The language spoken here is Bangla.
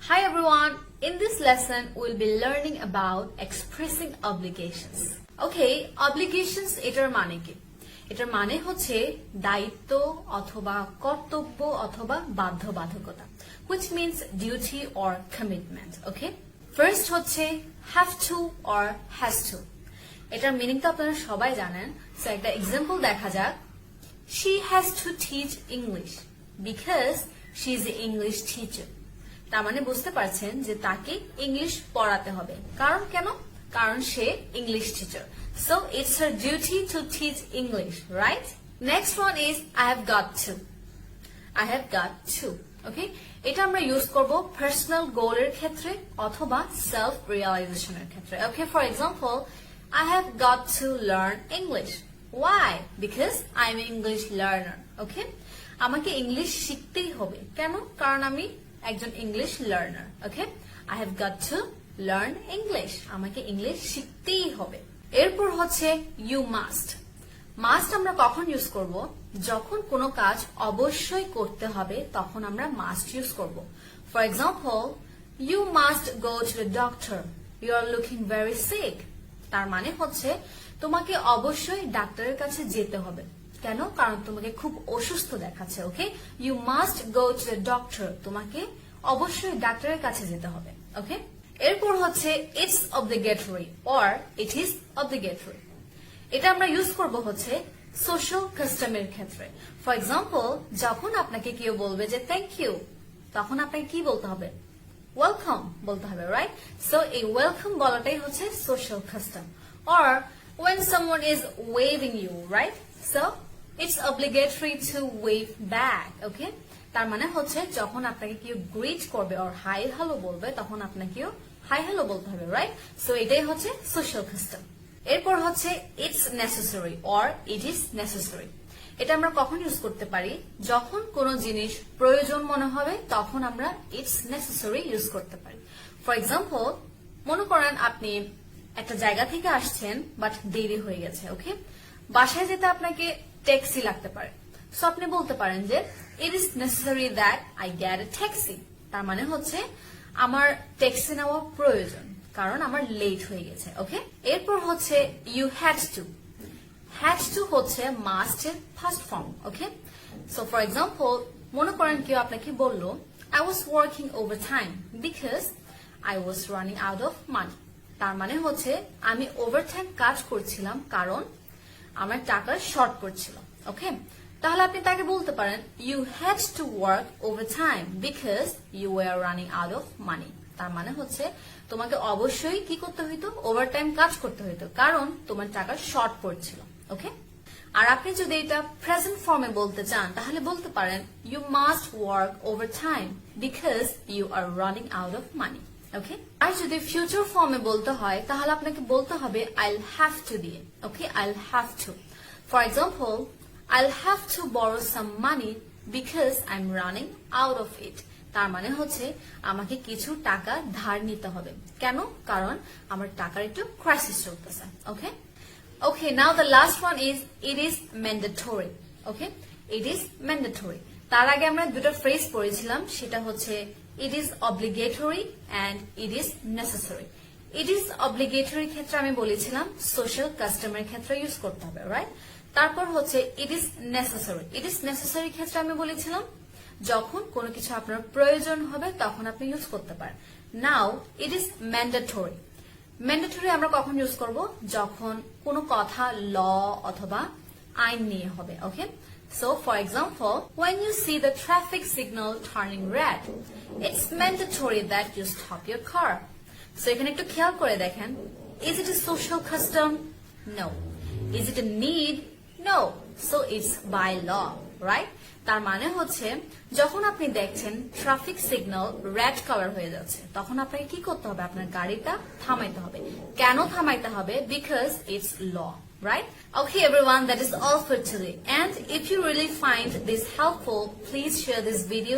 Hi everyone, in this lesson we'll be learning about expressing obligations. Okay, obligations এটার মানে কি? এটার মানে হচ্ছে দায়িত্ব অথবা কর্তব্য অথবা বাধ্যবাধকতা, which means duty or commitment. Okay? First হচ্ছে have to or has to. এটার মিনিং তো আপনারা সবাই জানেন, সো একটা এক্সাম্পল দেখা যাক. She has to teach English because she is an English teacher. তার মানে বুঝতে পারছেন যে তাকে ইংলিশ পড়াতে হবে, কারণ কেন? কারণ সে English teacher, so it's her duty to teach English, right? Next one is I have got to. I have got to, okay, এটা আমরা ইউজ করব পার্সোনাল গোলের ক্ষেত্রে অথবা সেলফ রিয়েলাইজেশনের ক্ষেত্রে। Okay, for example, I have got to learn English. Why? Because I'm an English learner. Okay? আমাকে ইংলিশ শিখতেই হবে, কেন? কারণ আমি একজন English learner. Okay, I have got to learn English, আমাকে ইংলিশ শিখতেই হবে। এরপর হচ্ছে ইউ মাস্ট। মাস্ট আমরা কখন ইউজ করব? যখন কোনো কাজ অবশ্যই করতে হবে তখন আমরা মাস্ট ইউজ করব। For example, you must go to the doctor, you are looking very sick. তার মানে হচ্ছে তোমাকে অবশ্যই ডাক্তারের কাছে যেতে হবে, কেন? কারণ তোমাকে খুব অসুস্থ দেখাচ্ছে। Okay, you must go to the doctor, তোমাকে অবশ্যই ডাক্তারের কাছে যেতে হবে। ওকে, এরপর হচ্ছে it's obligatory or it is obligatory. এটা আমরা ইউজ করব হচ্ছে সোশ্যাল কাস্টমের ক্ষেত্রে। ফর এক্সাম্পল, যখন আপনাকে কেউ বলবে যে থ্যাংক ইউ, তখন আপনাকে কি বলতে হবে? ওয়েলকাম বলতে হবে, রাইট? সো এই ওয়েলকাম বলাটাই হচ্ছে social custom. Or when someone is waving you, right? So it's obligatory to wave back. Okay? তার মানে হচ্ছে যখন আপনাকে কেউ গ্রিট করবে or হাই হ্যালো বলবে তখন আপনাকেও হাই হ্যালো বলতে হবে, রাইট? সো এটাই হচ্ছে সোশ্যাল কাস্টম। এরপর হচ্ছে it's necessary or it is necessary. এটা আমরা কখন ইউজ করতে পারি? যখন কোনো জিনিস প্রয়োজন মনে হবে তখন আমরা ইটস নেসেসারি ইউজ করতে পারি। ফর এক্সাম্পল, মনে করেন আপনি একটা জায়গা থেকে আসছেন বাট দেরি হয়ে গেছে। ওকে, বাসায় যেতে আপনাকে ট্যাক্সি লাগতে পারে, সো আপনি বলতে পারেন যে it is necessary that I get a taxi. তার মানে হচ্ছে আমার ট্যাক্সি নেওয়া প্রয়োজন কারণ আমার লেট হয়ে গেছে। ওকে, এরপর হচ্ছে you had to. Had to হচ্ছে মাস্ট এর first form. Okay, so for example, মনে করেন কেউ আপনাকে বললো I was working over time because I was running out of money. তার মানে হচ্ছে আমি ওভারটাইম কাজ করছিলাম কারণ আমার টাকার শর্ট পড়ছিল। ওকে, তাহলে আপনি তাকে বলতে পারেন you had to work overtime because you were running out of money. তার মানে হচ্ছে তোমাকে অবশ্যই কি করতে হইতো? ওভারটাইম কাজ করতে হইতো কারণ তোমার টাকার শর্ট পড়ছিল। ওকে, আর আপনি যদি এটা প্রেজেন্ট ফর্মে বলতে চান তাহলে বলতে পারেন you must work overtime because you are running out of money. Okay, আর যদি ফিউচার ফর্মে বলতে হয় তাহলে আপনাকে বলতে হবে আইল হ্যাভ টু দিয়ে। ওকে, আইল হ্যাভ টু। ফর এক্সাম্পল, আইল have to borrow some money because I am running out of it. তার মানে হচ্ছে আমাকে কিছু টাকা ধার নিতে হবে, কেন? কারণ আমার টাকার একটু ক্রাইসিস চলতেছে। Okay, okay, now the last one is it is mandatory. Okay, it is mandatory. তার আগে আমরা দুটো ফ্রেজ পড়েছিলাম, সেটা হচ্ছে it is obligatory and it is necessary. It is obligatory ক্ষেত্রে আমি বলেছিলাম সোশ্যাল কাস্টমের ক্ষেত্রে ইউজ করতে হবে, রাইট? তারপর হচ্ছে it is necessary. It is necessary ক্ষেত্রে আমি বলেছিলাম যখন কোনো কিছু আপনার প্রয়োজন হবে তখন আপনি ইউজ করতে পারেন। নাও it is mandatory. ম্যান্ডেটরি আমরা কখন ইউজ করব? যখন কোনো কথা ল অথবা আইন নিয়ে হবে। ওকে, so for example, when you see the traffic signal turning red, it's mandatory that you stop your car. So এখানে একটু খেয়াল করে দেখেন, is it a social custom? No. Is it a need? No. So it's by law, right? তার মানে হচ্ছে যখন আপনি দেখছেন ট্রাফিক সিগন্যাল রেড কালার হয়ে যাচ্ছে তখন আপনাকে কি করতে হবে? আপনার গাড়িটা থামাইতে হবে। কেন থামাইতে হবে? Because it's law, right? Okay everyone, that is all for today, and if you really find this helpful, please share this video